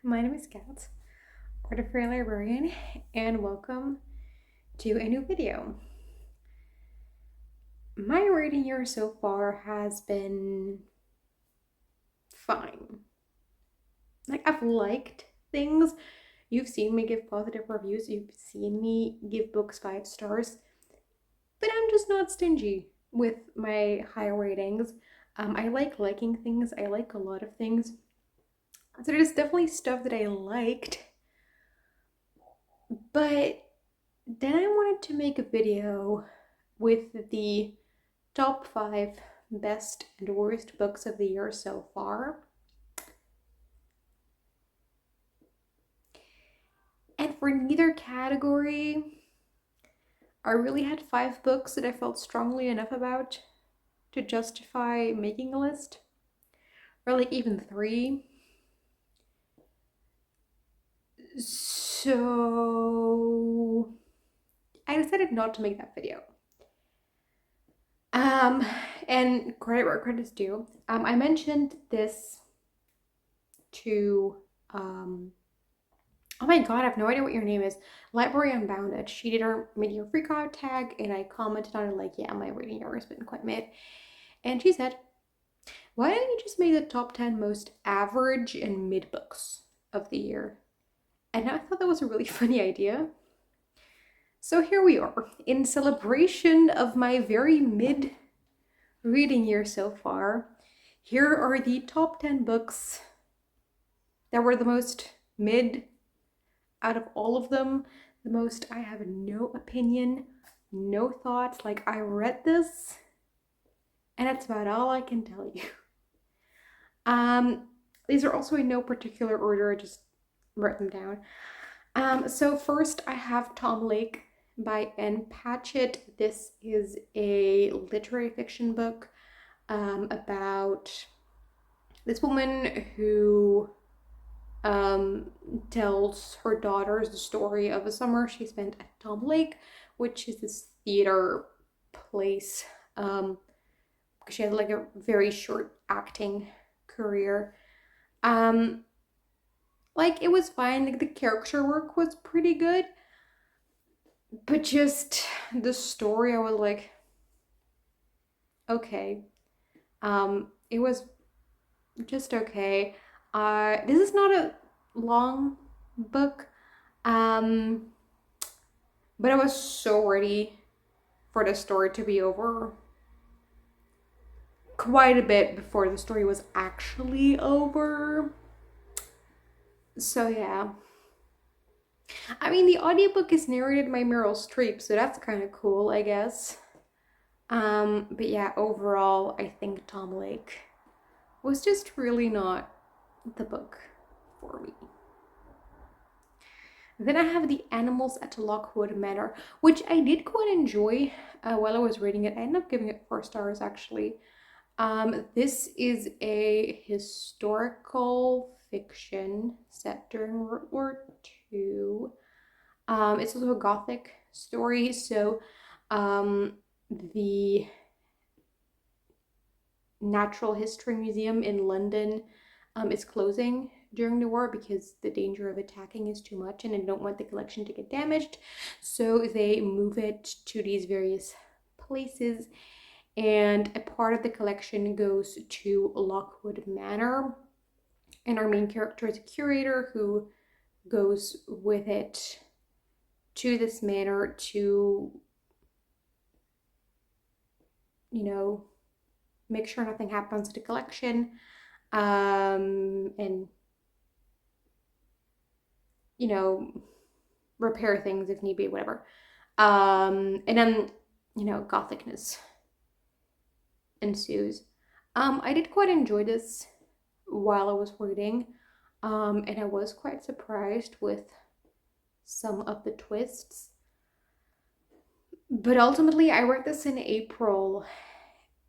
My name is Kat, or the Free Librarian, and welcome to a new video. My reading year so far has been fine. I've liked things. You've seen me give positive reviews, you've seen me give books 5 stars, but I'm just not stingy with my high ratings. I like liking things, I like a lot of things. So there's definitely stuff that I liked, but then I wanted to make a video with the top 5 best and worst books of the year so far. And for neither category, I really had 5 books that I felt strongly enough about to justify making a list. Or even 3. So I decided not to make that video. And credit where credit's due. I mentioned this to oh my god, I have no idea what your name is. Library Unbounded. She did our mid-year freakout tag, and I commented on it yeah, my reading year has been quite mid. And she said, why don't you just make the top 10 most average and mid books of the year? And I thought that was a really funny idea. So here we are, in celebration of my very mid reading year so far. Here are the top 10 books that were the most mid out of all of them. The most I have no opinion, no thoughts. I read this and that's about all I can tell you. These are also in no particular order, I just wrote them down. So first I have Tom Lake by N. Patchett. This is a literary fiction book about this woman who tells her daughters the story of a summer she spent at Tom Lake, which is this theater place. She had a very short acting career. It was fine. The character work was pretty good, but just the story, I was okay. It was just okay. This is not a long book, but I was so ready for the story to be over quite a bit before the story was actually over. So yeah. The audiobook is narrated by Meryl Streep, so that's kind of cool, I guess. But yeah, overall, I think Tom Lake was just really not the book for me. Then I have The Animals at Lockwood Manor, which I did quite enjoy while I was reading it. I ended up giving it 4 stars, actually. This is a historical fiction set during World War II. It's also a Gothic story, so the Natural History Museum in London is closing during the war because the danger of attacking is too much and they don't want the collection to get damaged. So they move it to these various places, and a part of the collection goes to Lockwood Manor. And our main character is a curator who goes with it to this manor to, make sure nothing happens to the collection, and repair things if need be, whatever. And then gothicness ensues. I did quite enjoy this while I was reading, and I was quite surprised with some of the twists. But ultimately, I read this in April,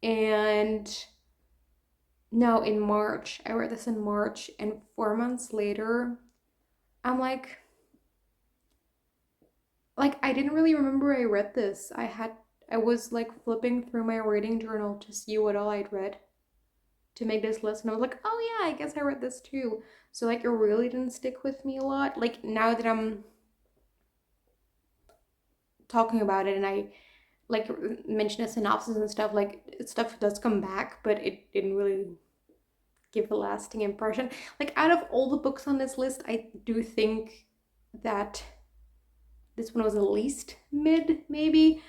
and no, in March. I read this in March, and 4 months later, I'm like, I didn't really remember I read this. I was flipping through my reading journal to see what all I'd read to make this list, and I was like, oh yeah, I guess I read this too. So like it really didn't stick with me a lot. Like now that I'm talking about it and I like mention a synopsis and stuff, like stuff does come back, but it didn't really give a lasting impression. Like out of all the books on this list, I do think that this one was the least mid, maybe.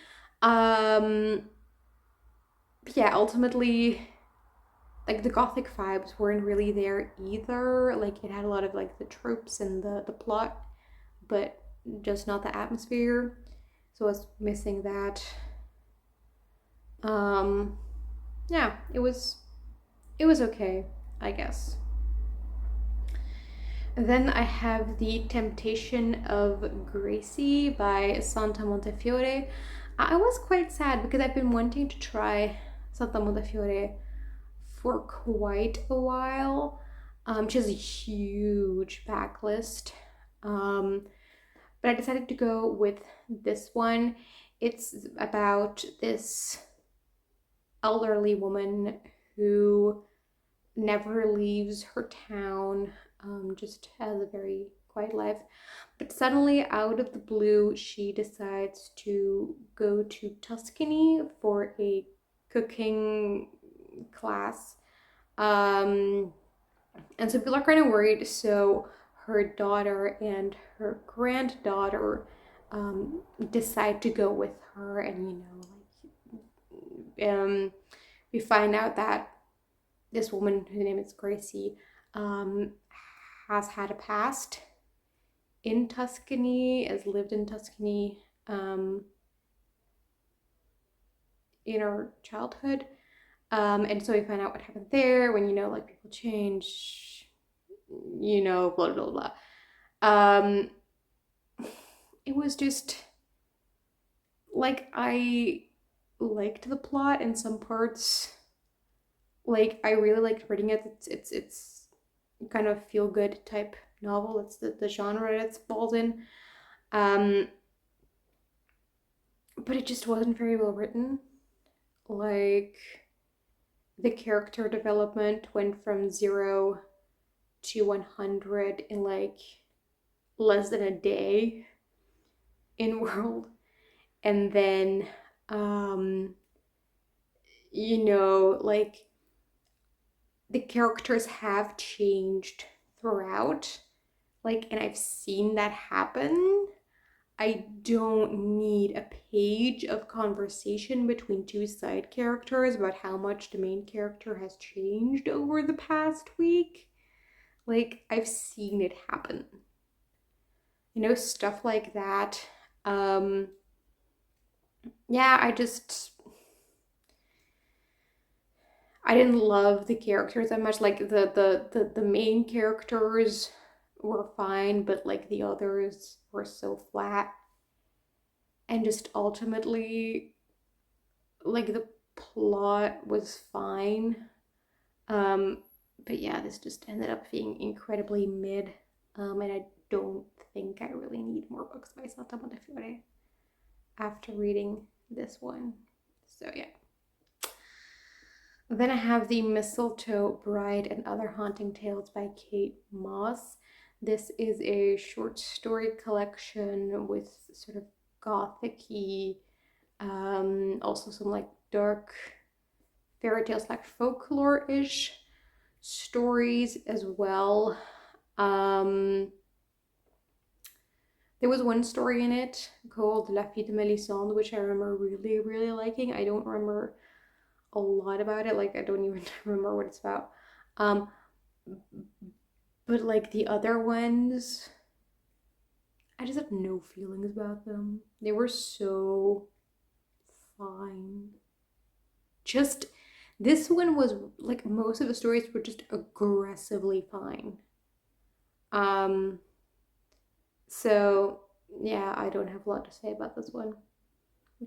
Yeah, ultimately, like the gothic vibes weren't really there either. Like it had a lot of like the tropes and the plot, but just not the atmosphere. So I was missing that. Yeah, it was okay, I guess. Then I have The Temptation of Gracie by Santa Montefiore. I was quite sad because I've been wanting to try Santa Montefiore for quite a while. She has a huge backlist. But I decided to go with this one. It's about this elderly woman who never leaves her town, just has a very quiet life. But suddenly, out of the blue, she decides to go to Tuscany for a cooking class. And so people are kind of worried. So her daughter and her granddaughter decide to go with her, and we find out that this woman, whose name is Gracie, has had a past in Tuscany, has lived in Tuscany in her childhood. And so we find out what happened there when, like people change, blah, blah, blah. It was just, like, I liked the plot in some parts. Like, I really liked reading it. It's kind of feel-good type novel. It's the genre it falls in. But it just wasn't very well written. Like, the character development went from 0 to 100 in like less than a day in World. And then like the characters have changed throughout, like, and I've seen that happen. I don't need a page of conversation between two side characters about how much the main character has changed over the past week. Like, I've seen it happen. Stuff like that. Yeah, I didn't love the characters that much. Like the main characters were fine, but like the others were so flat. And just ultimately, like the plot was fine. But yeah, this just ended up being incredibly mid. And I don't think I really need more books by Santa Montefiore after reading this one. So yeah. Then I have The Mistletoe Bride and Other Haunting Tales by Kate Mosse. This is a short story collection with sort of gothic-y, also some like dark fairy tales, like folklore-ish stories as well. There was one story in it called La Fille de Melisande, which I remember really, really liking. I don't remember a lot about it. Like, I don't even remember what it's about. But like the other ones, I just have no feelings about them. They were so fine. Just, this one was like, most of the stories were just aggressively fine. So yeah, I don't have a lot to say about this one.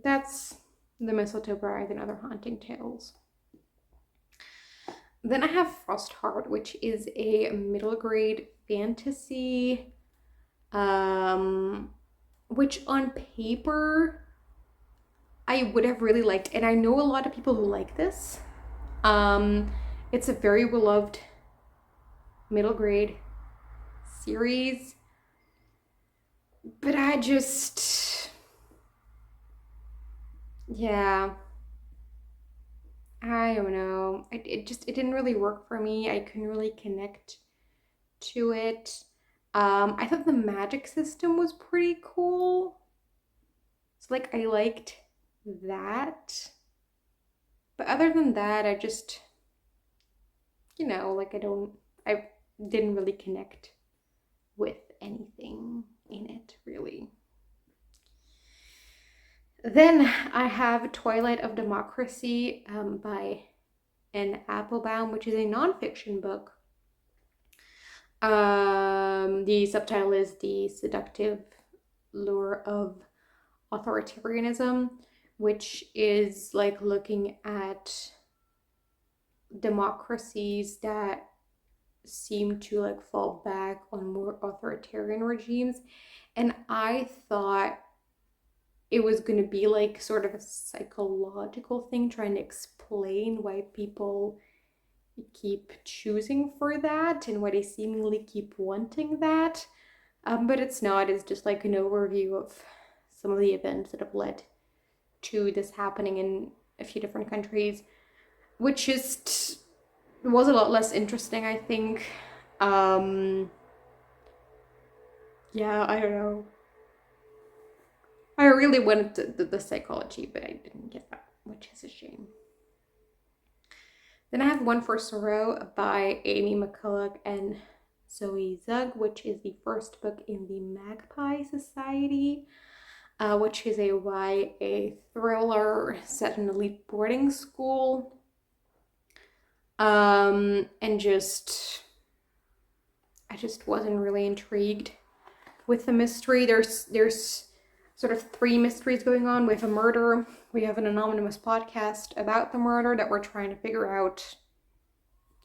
That's The Mistletoe Bride and Other Haunting Tales. Then I have Frostheart, which is a middle grade fantasy, which on paper I would have really liked, and I know a lot of people who like this. It's a very beloved middle grade series, but I just, yeah, I don't know. It didn't really work for me. I couldn't really connect to it. I thought the magic system was pretty cool. So like I liked that. But other than that, I just, like I didn't really connect with anything in it, really. Then I have Twilight of Democracy by an Applebaum, which is a nonfiction book. The subtitle is The Seductive Lure of Authoritarianism, which is like looking at democracies that seem to like fall back on more authoritarian regimes. And I thought it was going to be like sort of a psychological thing trying to explain why people keep choosing for that and why they seemingly keep wanting that. But it's not. It's just like an overview of some of the events that have led to this happening in a few different countries, which just was a lot less interesting, I think. Yeah, I don't know. I really wanted the psychology, but I didn't get that, which is a shame. Then I have One for Sorrow by Amie, McCulloch, and Zoe Sugg, which is the first book in the Magpie Society, which is a YA thriller set in an elite boarding school. And I just wasn't really intrigued with the mystery. There's sort of three mysteries going on. We have a murder. We have an anonymous podcast about the murder that we're trying to figure out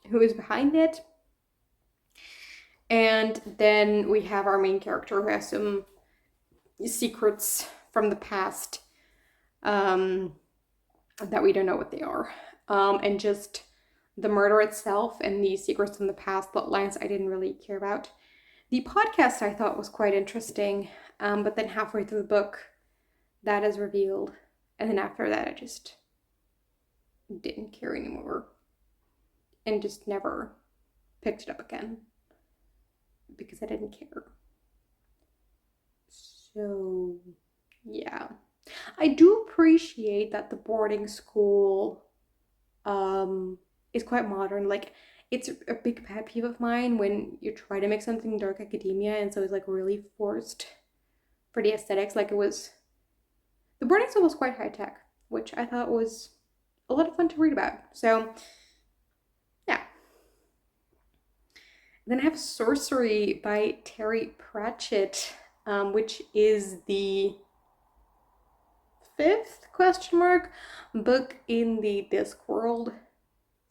who is behind it. And then we have our main character who has some secrets from the past that we don't know what they are. And just the murder itself and the secrets from the past plotlines I didn't really care about. The podcast I thought was quite interesting, but then halfway through the book, that is revealed. And then after that, I just didn't care anymore. And just never picked it up again. Because I didn't care. So, yeah. I do appreciate that the boarding school is quite modern. Like, it's a big pet peeve of mine when you try to make something dark academia and so it's like really forced for the aesthetics. Like, it was, the boarding school was quite high tech, which I thought was a lot of fun to read about. So, yeah. Then I have Sourcery by Terry Pratchett, which is the fifth book in the Discworld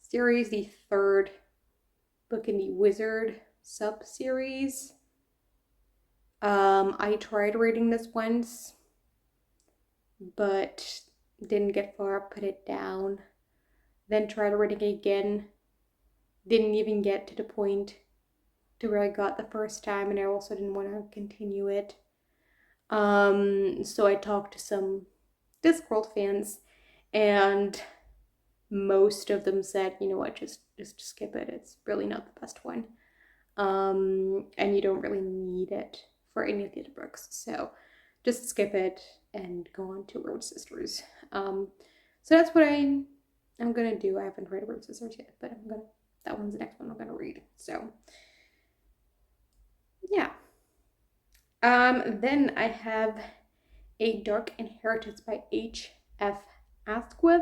series, the third book in the Wizard sub-series. I tried reading this once, but didn't get far, put it down. Then tried reading it again, didn't even get to the point to where I got the first time, and I also didn't want to continue it. So I talked to some Discworld fans, and most of them said, you know what, just skip it. It's really not the best one. And you don't really need it for any of the other books. So just skip it and go on to Road Sisters. So that's what I'm gonna do. I haven't read Road Sisters yet, but that one's the next one I'm gonna read. So yeah. Then I have A Dark Inheritance by H.F. Askwith.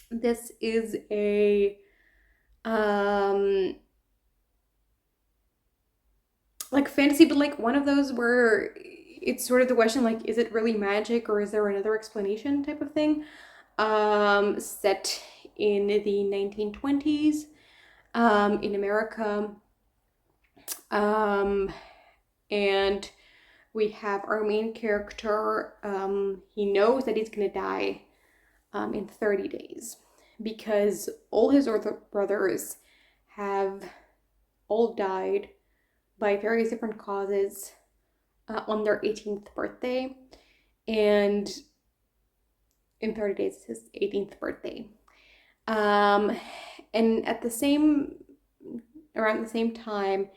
This is a like fantasy, but like one of those where it's sort of the question, like, is it really magic or is there another explanation type of thing? Set in the 1920s in America. And we have our main character, he knows that he's gonna die in 30 days because all his other brothers have all died by various different causes on their 18th birthday. And in 30 days, it's his 18th birthday. And at around the same time,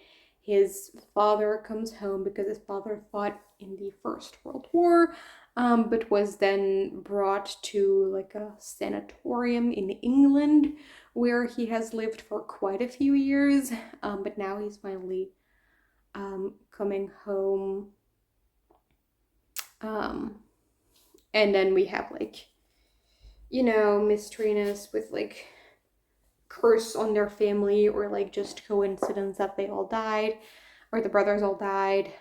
his father comes home because his father fought in the First World War, but was then brought to like a sanatorium in England where he has lived for quite a few years. But now he's finally coming home. And then we have like, mysteriness with like curse on their family, or like just coincidence that they all died, or the brothers all died,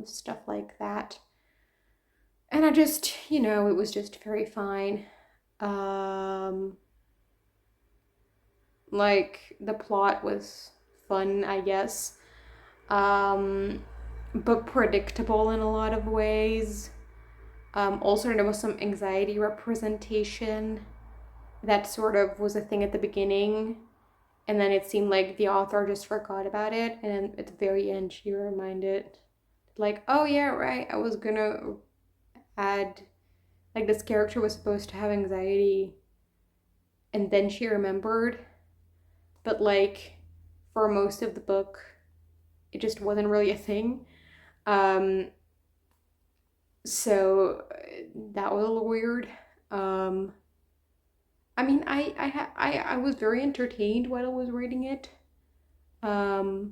stuff like that. And I just, it was just very fine. Like the plot was fun, I guess, but predictable in a lot of ways. Also, there was some anxiety representation that sort of was a thing at the beginning, and then it seemed like the author just forgot about it, and then at the very end she reminded, like, oh yeah, right, I was gonna add, like, this character was supposed to have anxiety, and then she remembered, but like for most of the book it just wasn't really a thing. So that was a little weird. I mean, I was very entertained while I was reading it. So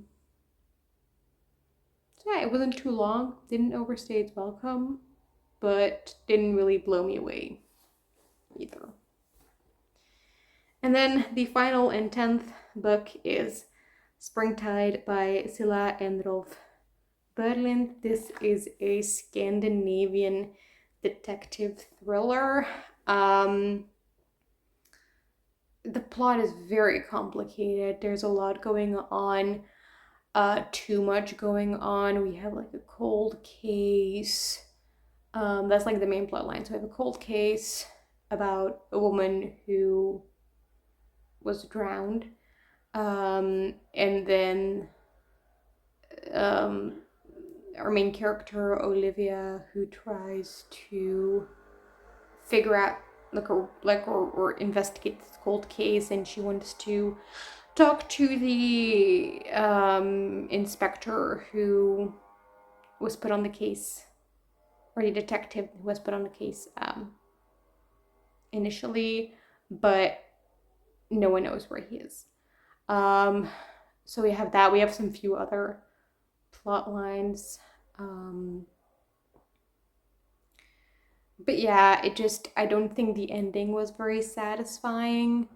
yeah, it wasn't too long. Didn't overstay its welcome, but didn't really blow me away either. And then the final and 10th book is Springtide by Cilla and Rolf. Börjlind. This is a Scandinavian detective thriller. The plot is very complicated. There's a lot going on. Too much going on. We have like a cold case. That's like the main plot line. So we have a cold case about a woman who was drowned. And then our main character, Olivia, who tries to figure out or investigate this cold case, and she wants to talk to the inspector who was put on the case, or the detective who was put on the case initially, but no one knows where he is. So we have that. We have some few other plot lines. But yeah, I don't think the ending was very satisfying.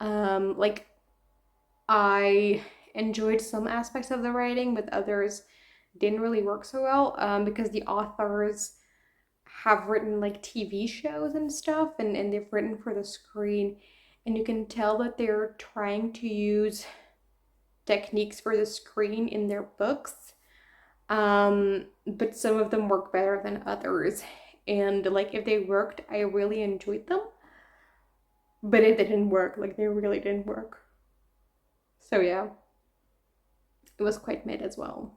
Like, I enjoyed some aspects of the writing, but others didn't really work so well, because the authors have written like TV shows and stuff, and they've written for the screen, and you can tell that they're trying to use techniques for the screen in their books, but some of them work better than others. And like, if they worked, I really enjoyed them, but it didn't work. Like, they really didn't work. So yeah, it was quite mid as well.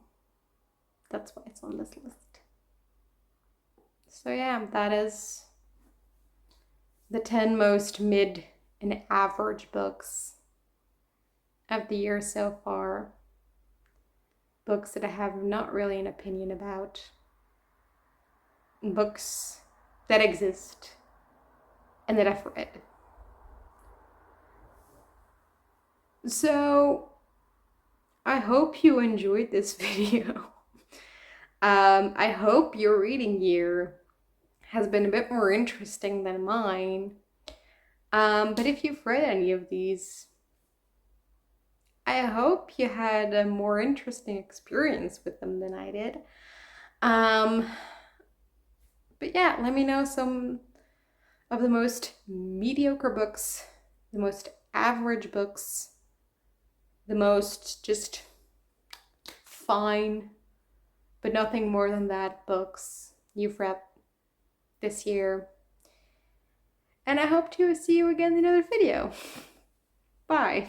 That's why it's on this list. So yeah, that is the 10 most mid and average books of the year so far. Books that I have not really an opinion about. Books that exist and that I've read. So I hope you enjoyed this video. I hope your reading year has been a bit more interesting than mine. But if you've read any of these, I hope you had a more interesting experience with them than I did. But yeah, let me know some of the most mediocre books, the most average books, the most just fine, but nothing more than that books you've read this year. and I hope to see you again in another video. Bye.